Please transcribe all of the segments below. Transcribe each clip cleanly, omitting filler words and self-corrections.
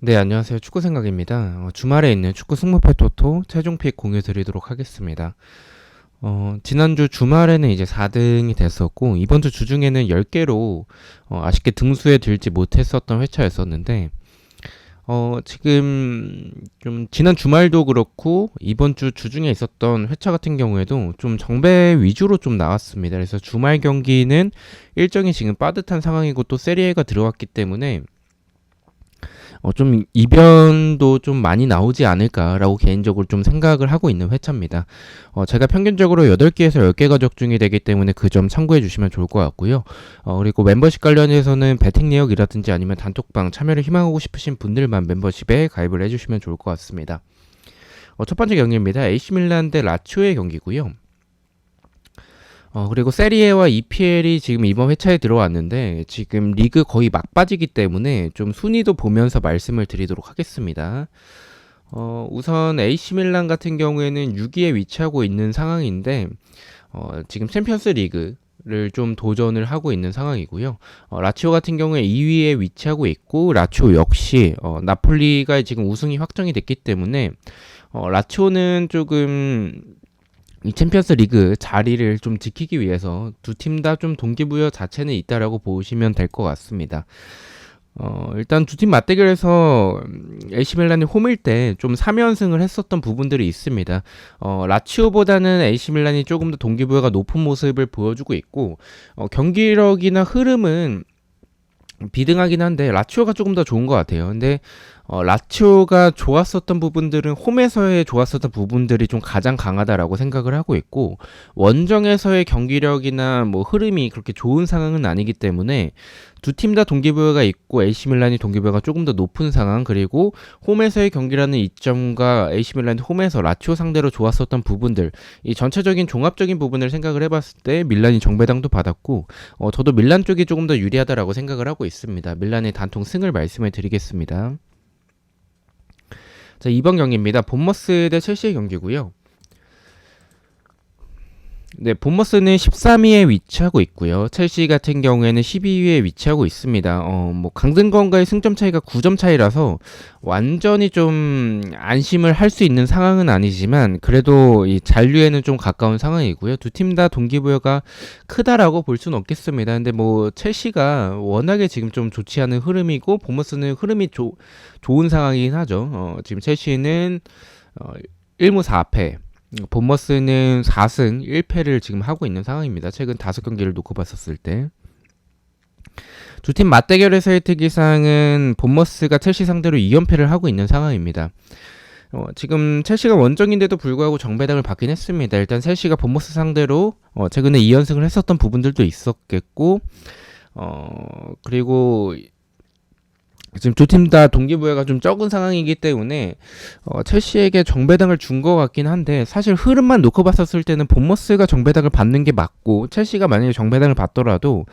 네, 안녕하세요. 축구 생각입니다. 주말에 있는 축구 승무패 토토 최종 픽 공유 드리도록 하겠습니다. 지난주 주말에는 이제 4등이 됐었고, 이번 주 주중에는 10개로 아쉽게 등수에 들지 못했었던 회차였었는데, 지금 좀 지난 주말도 그렇고, 이번 주 주중에 있었던 회차 같은 경우에도 좀 정배 위주로 좀 나왔습니다. 그래서 주말 경기는 일정이 지금 빠듯한 상황이고 또 세리에가 들어왔기 때문에 좀 이변도 좀 많이 나오지 않을까라고 개인적으로 좀 생각을 하고 있는 회차입니다. 제가 평균적으로 8개에서 10개가 적중이 되기 때문에 그 점 참고해 주시면 좋을 것 같고요. 그리고 멤버십 관련해서는 배팅 내역이라든지 아니면 단톡방 참여를 희망하고 싶으신 분들만 멤버십에 가입을 해주시면 좋을 것 같습니다. 첫 번째 경기입니다. AC 밀란 대 라치오의 경기고요. 그리고 세리에와 EPL이 지금 이번 회차에 들어왔는데 지금 리그 거의 막바지기 때문에 좀 순위도 보면서 말씀을 드리도록 하겠습니다. 우선 AC 밀란 같은 경우에는 6위에 위치하고 있는 상황인데 지금 챔피언스 리그를 좀 도전을 하고 있는 상황이고요. 라치오 같은 경우에 2위에 위치하고 있고 라치오 역시 나폴리가 지금 우승이 확정이 됐기 때문에 라치오는 조금 이 챔피언스 리그 자리를 좀 지키기 위해서 두 팀 다 좀 동기부여 자체는 있다라고 보시면 될 것 같습니다. 일단 두 팀 맞대결에서 AC 밀란이 홈일 때 좀 3연승을 했었던 부분들이 있습니다. 라치오보다는 AC 밀란이 조금 더 동기부여가 높은 모습을 보여주고 있고, 경기력이나 흐름은 비등하긴 한데 라치오가 조금 더 좋은 것 같아요. 근데 라치오가 좋았었던 부분들은 홈에서의 좋았었던 부분들이 좀 가장 강하다라고 생각을 하고 있고, 원정에서의 경기력이나 뭐 흐름이 그렇게 좋은 상황은 아니기 때문에 두 팀 다 동기부여가 있고 AC 밀란이 동기부여가 조금 더 높은 상황, 그리고 홈에서의 경기라는 이점과 AC 밀란이 홈에서 라치오 상대로 좋았었던 부분들, 이 전체적인 종합적인 부분을 생각을 해봤을 때 밀란이 정배당도 받았고, 저도 밀란 쪽이 조금 더 유리하다라고 생각을 하고 있습니다. 밀란의 단통 승을 말씀을 드리겠습니다. 자, 2번 경기입니다. 본머스 대 첼시의 경기고요. 네, 본머스는 13위에 위치하고 있고요. 첼시 같은 경우에는 12위에 위치하고 있습니다. 뭐 강등권과의 승점 차이가 9점 차이라서 완전히 좀 안심을 할 수 있는 상황은 아니지만 그래도 이 잔류에는 좀 가까운 상황이고요. 두 팀 다 동기부여가 크다라고 볼 수는 없겠습니다. 근데 뭐 첼시가 워낙에 지금 좀 좋지 않은 흐름이고 본머스는 흐름이 좋은 상황이긴 하죠. 지금 첼시는 1무 4패, 본머스는 4승 1패를 지금 하고 있는 상황입니다. 최근 5경기를 놓고 봤었을 때. 두 팀 맞대결에서의 특이사항은 본머스가 첼시 상대로 2연패를 하고 있는 상황입니다. 지금 첼시가 원정인데도 불구하고 정배당을 받긴 했습니다. 일단 첼시가 본머스 상대로 최근에 2연승을 했었던 부분들도 있었겠고, 그리고 지금 두 팀 다 동기부여가 좀 적은 상황이기 때문에 첼시에게 정배당을 준 것 같긴 한데, 사실 흐름만 놓고 봤었을 때는 본머스가 정배당을 받는 게 맞고, 첼시가 만약에 정배당을 받더라도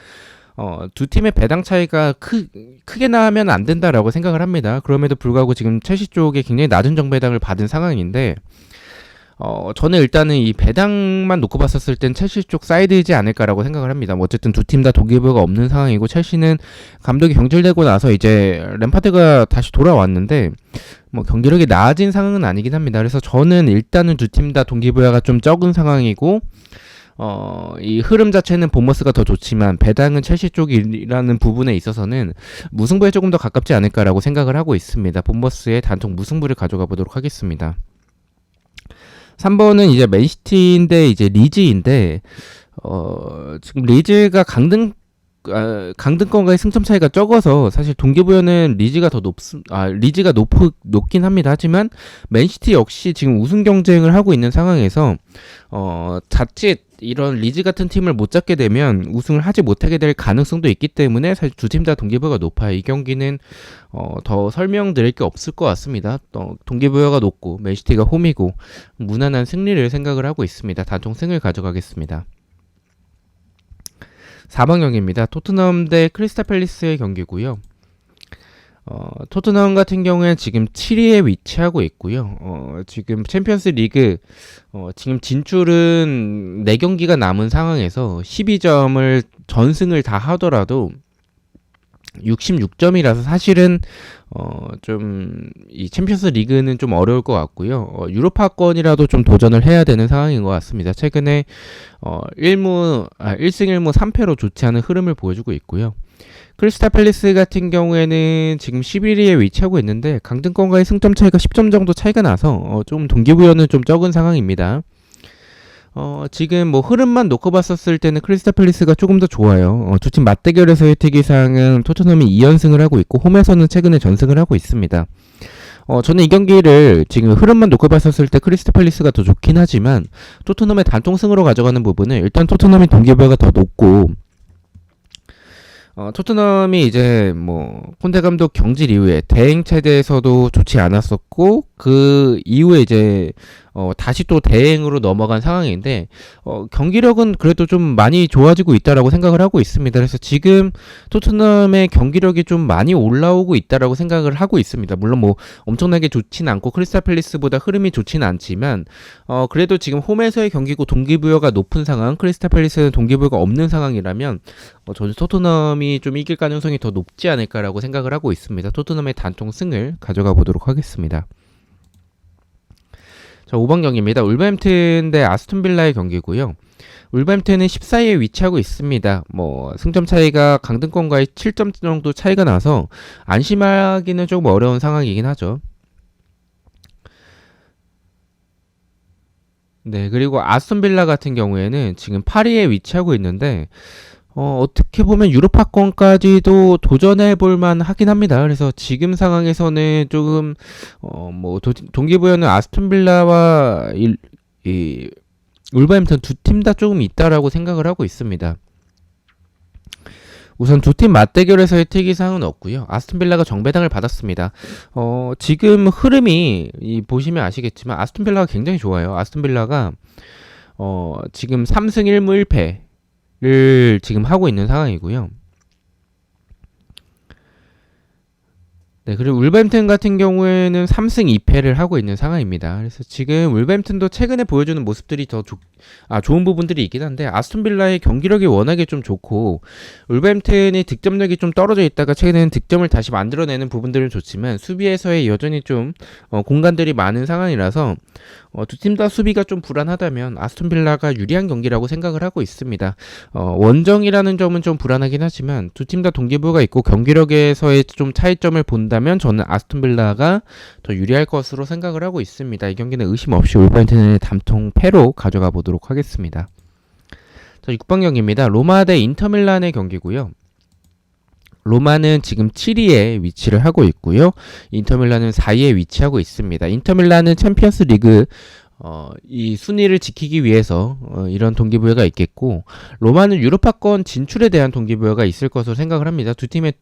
두 팀의 배당 차이가 크게 나면 안 된다라고 생각을 합니다. 그럼에도 불구하고 지금 첼시 쪽에 굉장히 낮은 정배당을 받은 상황인데, 저는 일단은 이 배당만 놓고 봤었을 땐 첼시 쪽 사이드이지 않을까라고 생각을 합니다. 뭐 어쨌든 두 팀 다 동기부여가 없는 상황이고, 첼시는 감독이 경질되고 나서 이제 램파드가 다시 돌아왔는데 뭐 경기력이 나아진 상황은 아니긴 합니다. 그래서 저는 일단은 두 팀 다 동기부여가 좀 적은 상황이고, 이 흐름 자체는 본머스가 더 좋지만 배당은 첼시 쪽이라는 부분에 있어서는 무승부에 조금 더 가깝지 않을까라고 생각을 하고 있습니다. 본머스의 단통 무승부를 가져가 보도록 하겠습니다. 3번은 이제 맨시티인데 이제 리즈인데, 지금 리즈가 강등권과의 승점 차이가 적어서 사실 동기부여는 리즈가 높긴 합니다. 하지만 맨시티 역시 지금 우승 경쟁을 하고 있는 상황에서 자칫 이런 리즈 같은 팀을 못 잡게 되면 우승을 하지 못하게 될 가능성도 있기 때문에 사실 두 팀 다 동기부여가 높아요. 이 경기는 더 설명드릴 게 없을 것 같습니다. 동기부여가 높고 맨시티가 홈이고 무난한 승리를 생각을 하고 있습니다. 단통 승을 가져가겠습니다. 4번 경기입니다. 토트넘 대 크리스탈 팰리스의 경기고요. 토트넘 같은 경우에 지금 7위에 위치하고 있고요. 지금 챔피언스 리그 지금 진출은 4경기가 남은 상황에서 12점을 전승을 다 하더라도 66점이라서 사실은 좀 이 챔피언스 리그는 좀 어려울 것 같고요. 유로파권이라도 좀 도전을 해야 되는 상황인 것 같습니다. 최근에 1승 1무 3패로 좋지 않은 흐름을 보여주고 있고요. 크리스탈 팰리스 같은 경우에는 지금 11위에 위치하고 있는데 강등권과의 승점 차이가 10점 정도 차이가 나서 좀 동기부여는 좀 적은 상황입니다. 지금 뭐 흐름만 놓고 봤었을 때는 크리스탈 팰리스가 조금 더 좋아요. 두 팀 맞대결에서의 특이사항은 토트넘이 2연승을 하고 있고 홈에서는 최근에 전승을 하고 있습니다. 저는 이 경기를 지금 흐름만 놓고 봤었을 때 크리스탈 팰리스가 더 좋긴 하지만 토트넘의 단통승으로 가져가는 부분은 일단 토트넘이 동기부여가 더 높고 토트넘이 이제 뭐 콘테 감독 경질 이후에 대행 체제에서도 좋지 않았었고 그 이후에 이제 다시 또 대행으로 넘어간 상황인데 경기력은 그래도 좀 많이 좋아지고 있다라고 생각을 하고 있습니다. 그래서 지금 토트넘의 경기력이 좀 많이 올라오고 있다라고 생각을 하고 있습니다. 물론 뭐 엄청나게 좋진 않고 크리스탈 팰리스보다 흐름이 좋지는 않지만 그래도 지금 홈에서의 경기고 동기부여가 높은 상황, 크리스탈 팰리스는 동기부여가 없는 상황이라면 저는 토트넘이 좀 이길 가능성이 더 높지 않을까라고 생각을 하고 있습니다. 토트넘의 단통 승을 가져가 보도록 하겠습니다. 자, 5번 경기입니다. 울버햄튼 대 아스톤 빌라의 경기고요. 울버햄튼은 14위에 위치하고 있습니다. 뭐 승점 차이가 강등권과의 7점 정도 차이가 나서 안심하기는 조금 어려운 상황이긴 하죠. 네, 그리고 아스톤 빌라 같은 경우에는 지금 8위에 위치하고 있는데 어떻게 보면 유로파권까지도 도전해 볼 만 하긴 합니다. 그래서 지금 상황에서는 조금 뭐 동기부여는 아스톤 빌라와 이 울버햄튼 두 팀 다 조금 있다라고 생각을 하고 있습니다. 우선 두 팀 맞대결에서의 특이사항은 없고요. 아스톤 빌라가 정배당을 받았습니다. 지금 흐름이 보시면 아시겠지만 아스톤 빌라가 굉장히 좋아요. 아스톤 빌라가 지금 3승 1무 1패를 지금 하고 있는 상황이고요. 네, 그리고 울버햄튼 같은 경우에는 3승 2패를 하고 있는 상황입니다. 그래서 지금 울버햄튼도 최근에 보여주는 모습들이 더 좋은 부분들이 있긴 한데 아스톤 빌라의 경기력이 워낙에 좀 좋고 울버햄튼이 득점력이 좀 떨어져 있다가 최근에는 득점을 다시 만들어내는 부분들은 좋지만 수비에서의 여전히 좀 공간들이 많은 상황이라서 두 팀 다 수비가 좀 불안하다면 아스톤 빌라가 유리한 경기라고 생각을 하고 있습니다. 원정이라는 점은 좀 불안하긴 하지만 두 팀 다 동기부여가 있고 경기력에서의 좀 차이점을 본다면 저는 아스톤 빌라가 더 유리할 것으로 생각을 하고 있습니다. 이 경기는 의심 없이 울버햄튼의 담통 패로 가져가 보도록 하겠습니다. 자, 6번 경기입니다. 로마 대 인터밀란의 경기고요. 로마는 지금 7위에 위치를 하고 있고요. 인터밀란은 4위에 위치하고 있습니다. 인터밀란은 챔피언스 리그 이 순위를 지키기 위해서 이런 동기부여가 있겠고 로마는 유로파권 진출에 대한 동기부여가 있을 것으로 생각을 합니다. 두 팀의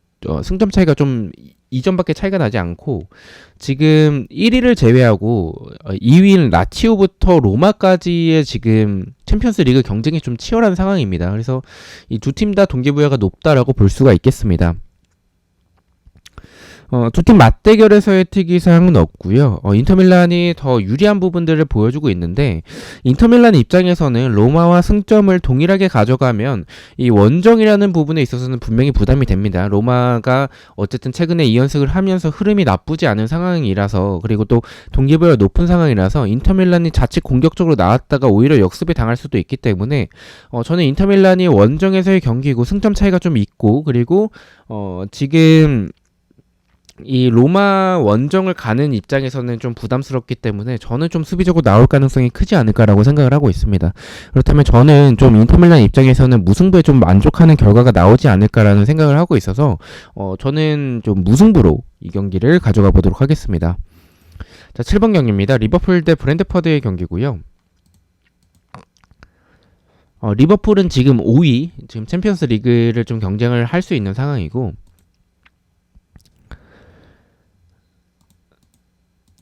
승점 차이가 좀 2점밖에 차이가 나지 않고 지금 1위를 제외하고 2위인 라치오부터 로마까지의 지금 챔피언스 리그 경쟁이 좀 치열한 상황입니다. 그래서 이 두 팀 다 동기부여가 높다라고 볼 수가 있겠습니다. 두 팀 맞대결에서의 특이사항은 없고요. 인터밀란이 더 유리한 부분들을 보여주고 있는데 인터밀란 입장에서는 로마와 승점을 동일하게 가져가면 이 원정이라는 부분에 있어서는 분명히 부담이 됩니다. 로마가 어쨌든 최근에 2연승을 하면서 흐름이 나쁘지 않은 상황이라서 그리고 또 동기부여가 높은 상황이라서 인터밀란이 자칫 공격적으로 나왔다가 오히려 역습에 당할 수도 있기 때문에 저는 인터밀란이 원정에서의 경기고 승점 차이가 좀 있고 그리고 지금 이 로마 원정을 가는 입장에서는 좀 부담스럽기 때문에 저는 좀 수비적으로 나올 가능성이 크지 않을까라고 생각을 하고 있습니다. 그렇다면 저는 좀 인터밀란 입장에서는 무승부에 좀 만족하는 결과가 나오지 않을까라는 생각을 하고 있어서 저는 좀 무승부로 이 경기를 가져가 보도록 하겠습니다. 자, 7번 경기입니다. 리버풀 대 브랜트퍼드의 경기고요. 리버풀은 지금 5위, 지금 챔피언스 리그를 좀 경쟁을 할 수 있는 상황이고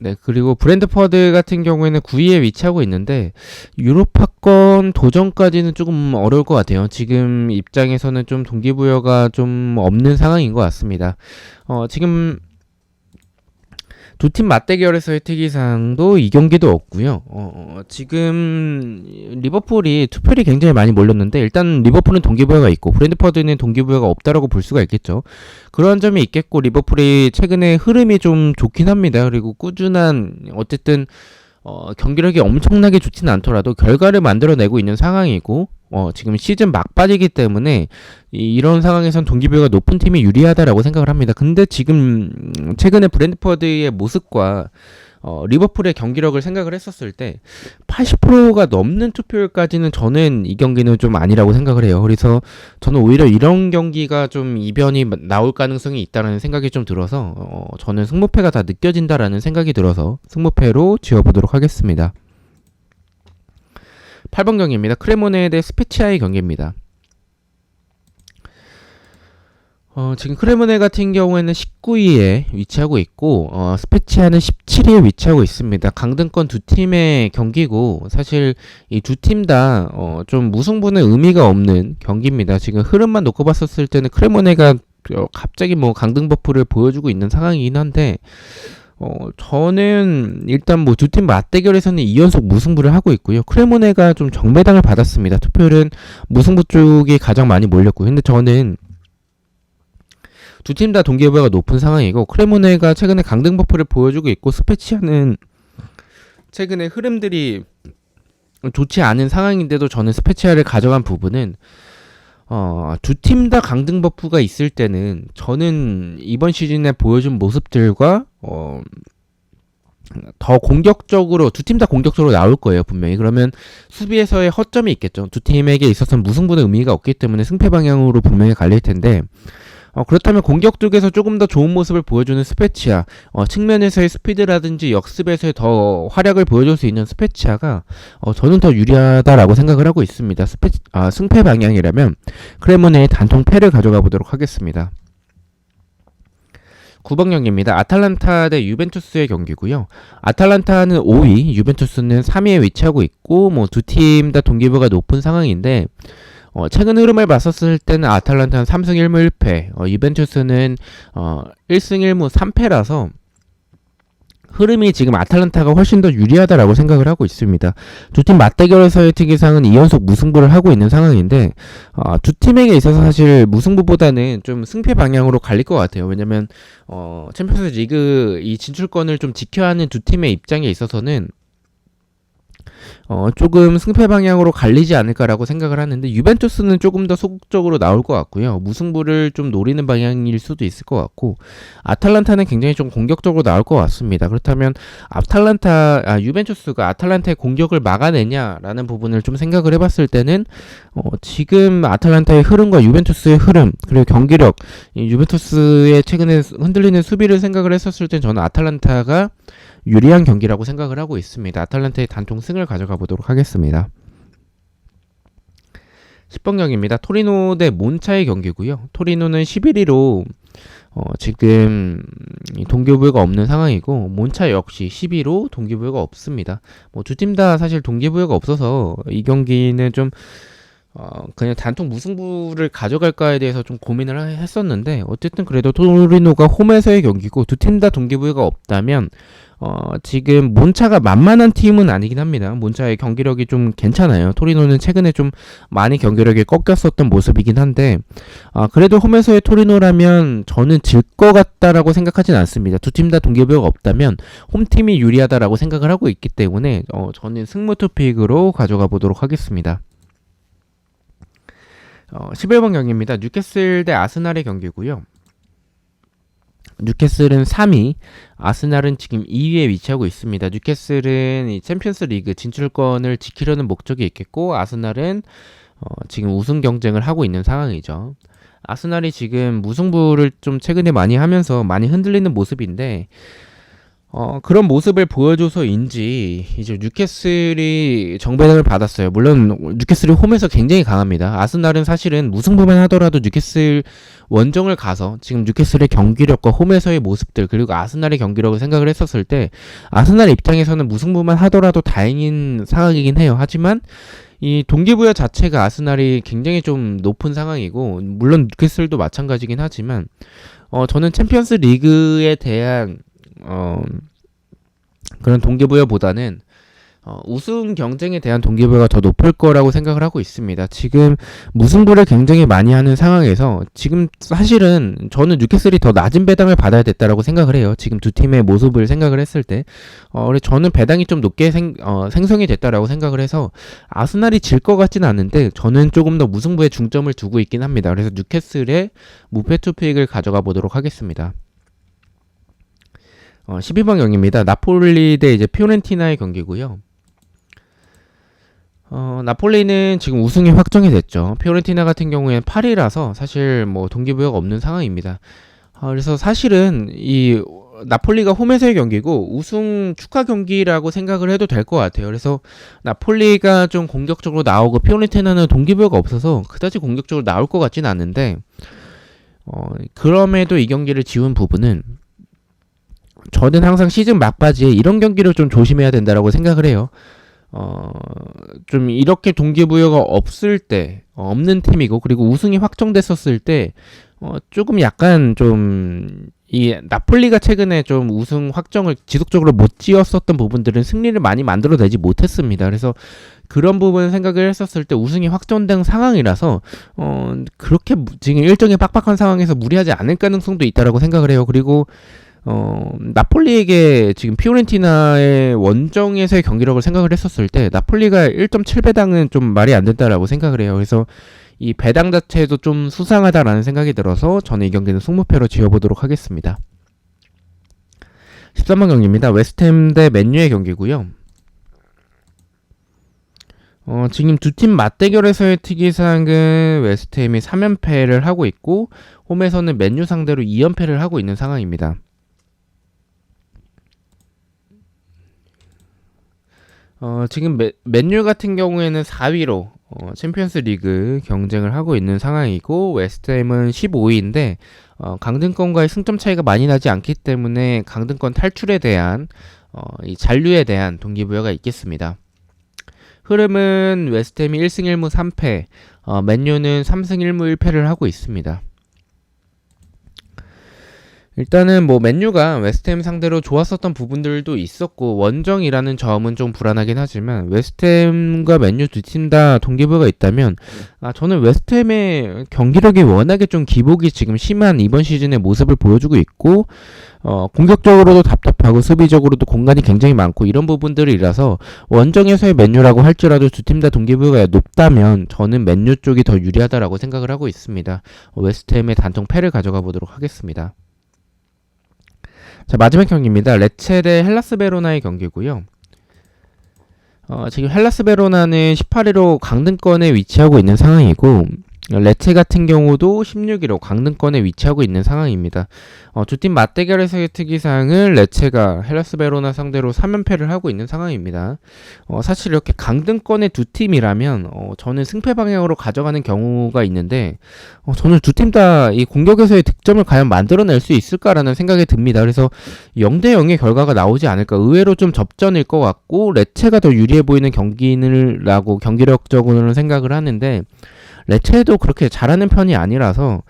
네, 그리고 브랜트퍼드 같은 경우에는 9위에 위치하고 있는데 유로파권 도전까지는 조금 어려울 것 같아요. 지금 입장에서는 좀 동기부여가 좀 없는 상황인 것 같습니다. 지금 두 팀 맞대결에서의 특이사항도 이 경기도 없고요. 지금 리버풀이 투표율이 굉장히 많이 몰렸는데 일단 리버풀은 동기부여가 있고 브랜트퍼드는 동기부여가 없다라고 볼 수가 있겠죠. 그런 점이 있겠고 리버풀이 최근에 흐름이 좀 좋긴 합니다. 그리고 꾸준한 어쨌든 경기력이 엄청나게 좋지는 않더라도 결과를 만들어내고 있는 상황이고 지금 시즌 막바지기 때문에 이런 상황에선 동기부여가 높은 팀이 유리하다라고 생각을 합니다. 근데 지금 최근에 브랜트퍼드의 모습과 리버풀의 경기력을 생각을 했었을 때 80%가 넘는 투표율까지는 저는 이 경기는 좀 아니라고 생각을 해요. 그래서 저는 오히려 이런 경기가 좀 이변이 나올 가능성이 있다는 생각이 좀 들어서 저는 승부패가 다 느껴진다라는 생각이 들어서 승부패로 지어보도록 하겠습니다. 8번 경기입니다. 크레모네 대 스페치아의 경기입니다. 지금 크레모네 같은 경우에는 19위에 위치하고 있고 스페치아는 17위에 위치하고 있습니다. 강등권 두 팀의 경기고 사실 이 두 팀 다 좀 무승부는 의미가 없는 경기입니다. 지금 흐름만 놓고 봤었을 때는 크레모네가 갑자기 뭐 강등 버프를 보여주고 있는 상황이긴 한데 저는 일단 뭐 두 팀 맞대결에서는 2연속 무승부를 하고 있고요. 크레모네가 좀 정배당을 받았습니다. 투표율은 무승부 쪽이 가장 많이 몰렸고요. 근데 저는 두 팀 다 동기부여가 높은 상황이고 크레모네가 최근에 강등 버프를 보여주고 있고 스페치아는 최근에 흐름들이 좋지 않은 상황인데도 저는 스페치아를 가져간 부분은 두 팀 다 강등 버프가 있을 때는 저는 이번 시즌에 보여준 모습들과 더 공격적으로 두 팀 다 공격적으로 나올 거예요 분명히. 그러면 수비에서의 허점이 있겠죠. 두 팀에게 있어서는 무승부는 의미가 없기 때문에 승패 방향으로 분명히 갈릴 텐데 그렇다면 공격 쪽에서 조금 더 좋은 모습을 보여주는 스페치아, 측면에서의 스피드라든지 역습에서의 더 활약을 보여줄 수 있는 스페치아가 저는 더 유리하다라고 생각을 하고 있습니다. 승패 방향이라면 크레모네의 단통 패를 가져가 보도록 하겠습니다. 9번 경기입니다. 아탈란타 대 유벤투스의 경기고요. 아탈란타는 5위, 유벤투스는 3위에 위치하고 있고 뭐 두 팀 다 동기부여가 높은 상황인데 최근 흐름을 봤었을 때는 아탈란타는 3승 1무 1패, 유벤투스는 1승 1무 3패라서 흐름이 지금 아탈란타가 훨씬 더 유리하다라고 생각을 하고 있습니다. 두 팀 맞대결에서의 특이사항은 2연속 무승부를 하고 있는 상황인데 두 팀에게 있어서 사실 무승부보다는 좀 승패 방향으로 갈릴 것 같아요. 왜냐면 챔피언스 리그 이 진출권을 좀 지켜야 하는 두 팀의 입장에 있어서는 조금 승패 방향으로 갈리지 않을까라고 생각을 하는데 유벤투스는 조금 더 소극적으로 나올 것 같고요. 무승부를 좀 노리는 방향일 수도 있을 것 같고 아탈란타는 굉장히 좀 공격적으로 나올 것 같습니다. 그렇다면 유벤투스가 아탈란타의 공격을 막아내냐라는 부분을 좀 생각을 해봤을 때는 지금 아탈란타의 흐름과 유벤투스의 흐름 그리고 경기력 유벤투스의 최근에 흔들리는 수비를 생각을 했었을 때 저는 아탈란타가 유리한 경기라고 생각을 하고 있습니다. 아탈란타의 단통 승을 가져가 보도록 하겠습니다. 10번 경기입니다. 토리노 대 몬차의 경기고요. 토리노는 11위로 지금 동기부여가 없는 상황이고 몬차 역시 10위로 동기부여가 없습니다. 두 팀 다 사실 동기부여가 없어서 이 경기는 좀 그냥 단통 무승부를 가져갈까에 대해서 좀 고민을 했었는데 어쨌든 그래도 토리노가 홈에서의 경기고 두 팀 다 동기부여가 없다면 지금 몬차가 만만한 팀은 아니긴 합니다. 몬차의 경기력이 좀 괜찮아요. 토리노는 최근에 좀 많이 경기력이 꺾였었던 모습이긴 한데 그래도 홈에서의 토리노라면 저는 질 것 같다라고 생각하진 않습니다. 두 팀 다 동기부여가 없다면 홈팀이 유리하다라고 생각을 하고 있기 때문에 저는 승무 투픽으로 가져가 보도록 하겠습니다. 11번 경기입니다. 뉴캐슬 대 아스날의 경기고요. 뉴캐슬은 3위, 아스날은 지금 2위에 위치하고 있습니다. 뉴캐슬은 이 챔피언스 리그 진출권을 지키려는 목적이 있겠고 아스날은 지금 우승 경쟁을 하고 있는 상황이죠. 아스날이 지금 무승부를 좀 최근에 많이 하면서 많이 흔들리는 모습인데 그런 모습을 보여줘서인지 이제 뉴캐슬이 정배당을 받았어요. 물론 뉴캐슬이 홈에서 굉장히 강합니다. 아스날은 사실은 무승부만 하더라도 뉴캐슬 원정을 가서 지금 뉴캐슬의 경기력과 홈에서의 모습들 그리고 아스날의 경기력을 생각을 했었을 때 아스날 입장에서는 무승부만 하더라도 다행인 상황이긴 해요. 하지만 이 동기부여 자체가 아스날이 굉장히 좀 높은 상황이고 물론 뉴캐슬도 마찬가지긴 하지만 저는 챔피언스 리그에 대한 그런 동기부여보다는 우승 경쟁에 대한 동기부여가 더 높을 거라고 생각을 하고 있습니다. 지금 무승부를 굉장히 많이 하는 상황에서 지금 사실은 저는 뉴캐슬이 더 낮은 배당을 받아야 됐다라고 생각을 해요. 지금 두 팀의 모습을 생각을 했을 때 저는 배당이 좀 높게 생성이 됐다라고 생각을 해서 아스날이 질 것 같지는 않은데 저는 조금 더 무승부에 중점을 두고 있긴 합니다. 그래서 뉴캐슬의 무패 투픽을 가져가 보도록 하겠습니다. 12번 경기입니다. 나폴리 대 이제 피오렌티나의 경기고요. 나폴리는 지금 우승이 확정이 됐죠. 피오렌티나 같은 경우에는 8위라서 사실 뭐 동기부여가 없는 상황입니다. 그래서 사실은 이 나폴리가 홈에서의 경기고 우승 축하 경기라고 생각을 해도 될 것 같아요. 그래서 나폴리가 좀 공격적으로 나오고 피오렌티나는 동기부여가 없어서 그다지 공격적으로 나올 것 같지는 않은데 그럼에도 이 경기를 지운 부분은 저는 항상 시즌 막바지에 이런 경기를 좀 조심해야 된다라고 생각을 해요. 좀 이렇게 동기부여가 없을 때, 없는 팀이고, 그리고 우승이 확정됐었을 때, 조금 약간 좀, 이 나폴리가 최근에 좀 우승 확정을 지속적으로 못 지었었던 부분들은 승리를 많이 만들어내지 못했습니다. 그래서 그런 부분 생각을 했었을 때 우승이 확정된 상황이라서, 그렇게 지금 일정이 빡빡한 상황에서 무리하지 않을 가능성도 있다라고 생각을 해요. 그리고 나폴리에게 지금 피오렌티나의 원정에서의 경기력을 생각을 했었을 때 나폴리가 1.7배당은 좀 말이 안 된다라고 생각을 해요. 그래서 이 배당 자체도 좀 수상하다라는 생각이 들어서 저는 이 경기는 승무패로 지어보도록 하겠습니다. 13번 경기입니다. 웨스트햄 대 맨유의 경기고요. 지금 두 팀 맞대결에서의 특이사항은 웨스트햄이 3연패를 하고 있고 홈에서는 맨유 상대로 2연패를 하고 있는 상황입니다. 지금 맨유 같은 경우에는 4위로 챔피언스 리그 경쟁을 하고 있는 상황이고 웨스트햄은 15위인데 강등권과의 승점 차이가 많이 나지 않기 때문에 강등권 탈출에 대한 이 잔류에 대한 동기부여가 있겠습니다. 흐름은 웨스트햄이 1승 1무 3패, 맨유는 3승 1무 1패를 하고 있습니다. 일단은 뭐 맨유가 웨스트햄 상대로 좋았었던 부분들도 있었고 원정이라는 점은 좀 불안하긴 하지만 웨스트햄과 맨유 두 팀 다 동기부여가 있다면 저는 웨스트햄의 경기력이 워낙에 좀 기복이 지금 심한 이번 시즌의 모습을 보여주고 있고 공격적으로도 답답하고 수비적으로도 공간이 굉장히 많고 이런 부분들이라서 원정에서의 맨유라고 할지라도 두 팀 다 동기부여가 높다면 저는 맨유 쪽이 더 유리하다라고 생각을 하고 있습니다. 웨스트햄의 단통 패를 가져가 보도록 하겠습니다. 자, 마지막 경기입니다. 레체 대 헬라스 베로나의 경기고요. 지금 헬라스 베로나는 18위로 강등권에 위치하고 있는 상황이고 레체 같은 경우도 16위로 강등권에 위치하고 있는 상황입니다. 두 팀 맞대결에서의 특이사항은 레체가 헬라스 베로나 상대로 3연패를 하고 있는 상황입니다. 사실 이렇게 강등권의 두 팀이라면 저는 승패 방향으로 가져가는 경우가 있는데 저는 두 팀 다 이 공격에서의 득점을 과연 만들어낼 수 있을까라는 생각이 듭니다. 그래서 0대0의 결과가 나오지 않을까 의외로 좀 접전일 것 같고 레체가 더 유리해 보이는 경기라고 경기력적으로는 생각을 하는데 레체도 그렇게 잘하는 편이 아니라서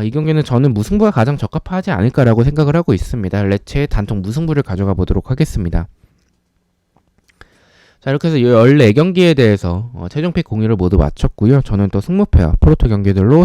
이 경기는 저는 무승부가 가장 적합하지 않을까라고 생각을 하고 있습니다. 레체의 단통 무승부를 가져가 보도록 하겠습니다. 자, 이렇게 해서 14경기에 대해서 최종픽 공유를 모두 마쳤고요. 저는 또 승무패와 포르투 경기들로